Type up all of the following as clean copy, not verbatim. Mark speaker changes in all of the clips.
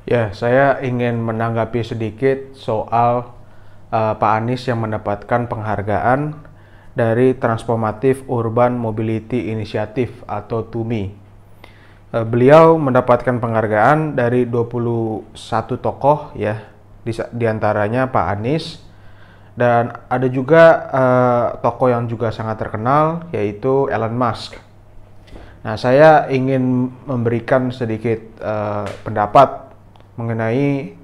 Speaker 1: Ya, saya ingin menanggapi sedikit soal Pak Anies yang mendapatkan penghargaan dari Transformative Urban Mobility Initiative atau TUMI. Beliau mendapatkan penghargaan dari 21 tokoh ya, di antaranya Pak Anies, dan ada juga tokoh yang juga sangat terkenal yaitu Elon Musk. Nah, saya ingin memberikan sedikit pendapat mengenai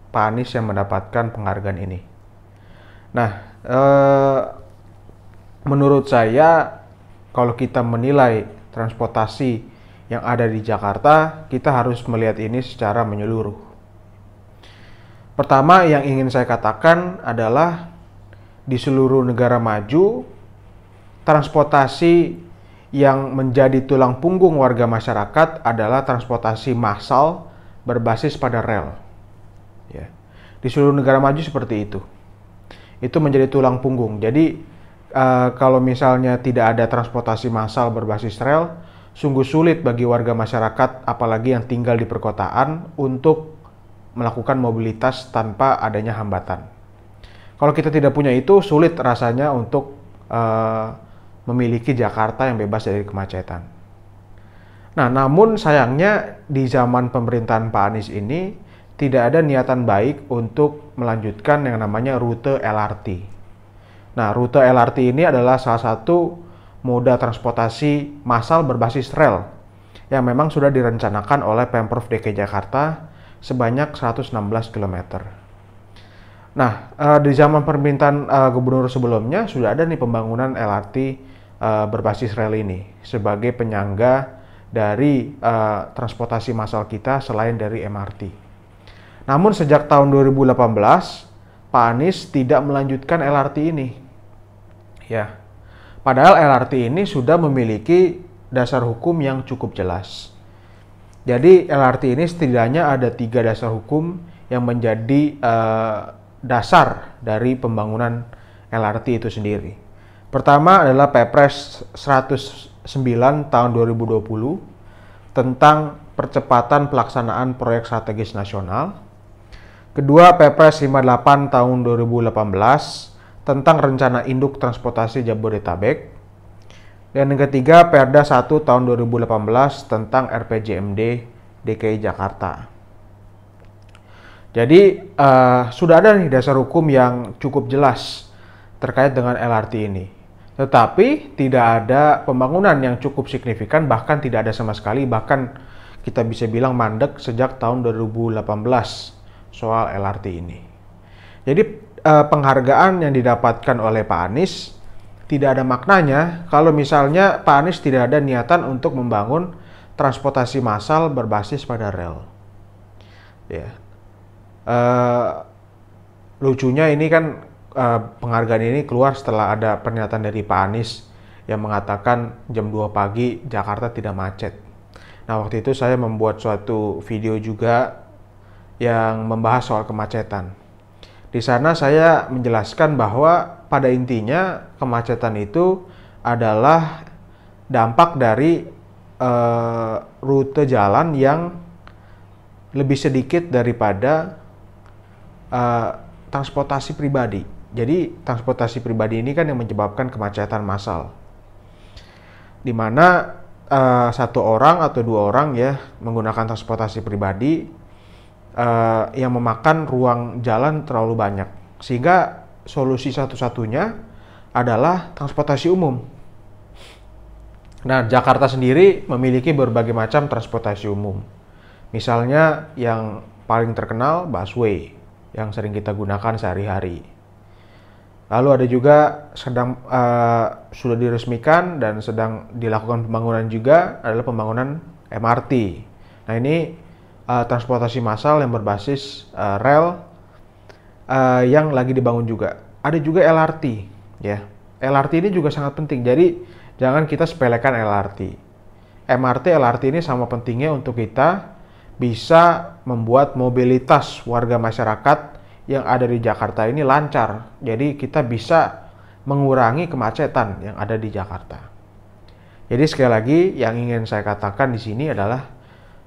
Speaker 1: Pak Anies yang mendapatkan penghargaan ini. Nah, menurut saya kalau kita menilai transportasi yang ada di Jakarta, kita harus melihat ini secara menyeluruh. Pertama yang ingin saya katakan adalah di seluruh negara maju, transportasi yang menjadi tulang punggung warga masyarakat adalah transportasi massal berbasis pada rel. Ya. Di seluruh negara maju seperti itu. Itu menjadi tulang punggung. Jadi kalau misalnya tidak ada transportasi massal berbasis rel, sungguh sulit bagi warga masyarakat, apalagi yang tinggal di perkotaan, untuk melakukan mobilitas tanpa adanya hambatan. Kalau kita tidak punya itu, sulit rasanya untuk memiliki Jakarta yang bebas dari kemacetan. Nah, namun sayangnya di zaman pemerintahan Pak Anies ini tidak ada niatan baik untuk melanjutkan yang namanya rute LRT. Nah, rute LRT ini adalah salah satu moda transportasi massal berbasis rel yang memang sudah direncanakan oleh Pemprov DKI Jakarta sebanyak 116 km. Nah, di zaman pemerintahan gubernur sebelumnya sudah ada nih pembangunan LRT berbasis rel ini sebagai penyangga dari transportasi massal kita selain dari MRT. Namun sejak tahun 2018, Pak Anies tidak melanjutkan LRT ini. Ya, padahal LRT ini sudah memiliki dasar hukum yang cukup jelas. Jadi LRT ini setidaknya ada 3 dasar hukum yang menjadi dasar dari pembangunan LRT itu sendiri. Pertama adalah Perpres 109 tahun 2020 tentang percepatan pelaksanaan proyek strategis nasional. Kedua, Perpres 58 tahun 2018 tentang rencana induk transportasi Jabodetabek. Dan yang ketiga, Perda 1 tahun 2018 tentang RPJMD DKI Jakarta. Jadi sudah ada nih dasar hukum yang cukup jelas terkait dengan LRT ini. Tetapi tidak ada pembangunan yang cukup signifikan, bahkan tidak ada sama sekali, bahkan kita bisa bilang mandek sejak tahun 2018 soal LRT ini. Jadi penghargaan yang didapatkan oleh Pak Anies tidak ada maknanya kalau misalnya Pak Anies tidak ada niatan untuk membangun transportasi massal berbasis pada rel. Ya. Lucunya ini kan penghargaan ini keluar setelah ada pernyataan dari Pak Anies yang mengatakan jam 2 pagi Jakarta tidak macet. Nah, waktu itu saya membuat suatu video juga yang membahas soal kemacetan. Di sana saya menjelaskan bahwa pada intinya kemacetan itu adalah dampak dari rute jalan yang lebih sedikit daripada transportasi pribadi. Jadi transportasi pribadi ini kan yang menyebabkan kemacetan massal, di mana 1 orang atau 2 orang ya menggunakan transportasi pribadi yang memakan ruang jalan terlalu banyak, sehingga solusi satu-satunya adalah transportasi umum. Nah, Jakarta sendiri memiliki berbagai macam transportasi umum. Misalnya yang paling terkenal busway yang sering kita gunakan sehari-hari. Lalu ada juga sudah diresmikan dan sedang dilakukan pembangunan juga adalah pembangunan MRT. Nah, ini transportasi massal yang berbasis rel yang lagi dibangun juga. Ada juga LRT, ya. LRT ini juga sangat penting. Jadi jangan kita sepelekan LRT. MRT, LRT ini sama pentingnya untuk kita bisa membuat mobilitas warga masyarakat yang ada di Jakarta ini lancar. Jadi kita bisa mengurangi kemacetan yang ada di Jakarta. Jadi sekali lagi yang ingin saya katakan di sini adalah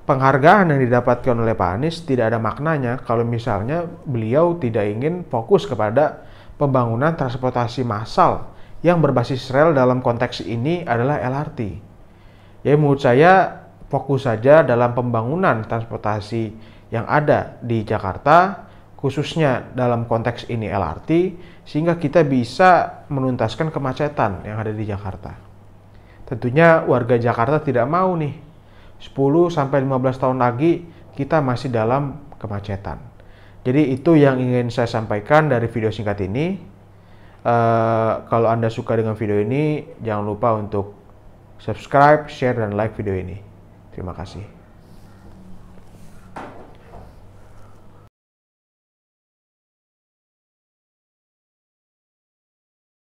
Speaker 1: penghargaan yang didapatkan oleh Pak Anies tidak ada maknanya kalau misalnya beliau tidak ingin fokus kepada pembangunan transportasi massal yang berbasis rel dalam konteks ini adalah LRT. Ya menurut saya fokus saja dalam pembangunan transportasi yang ada di Jakarta, khususnya dalam konteks ini LRT, sehingga kita bisa menuntaskan kemacetan yang ada di Jakarta. Tentunya warga Jakarta tidak mau nih 10-15 tahun lagi kita masih dalam kemacetan. Jadi itu yang ingin saya sampaikan dari video singkat ini. Kalau Anda suka dengan video ini, jangan lupa untuk subscribe, share, dan like video ini. Terima kasih.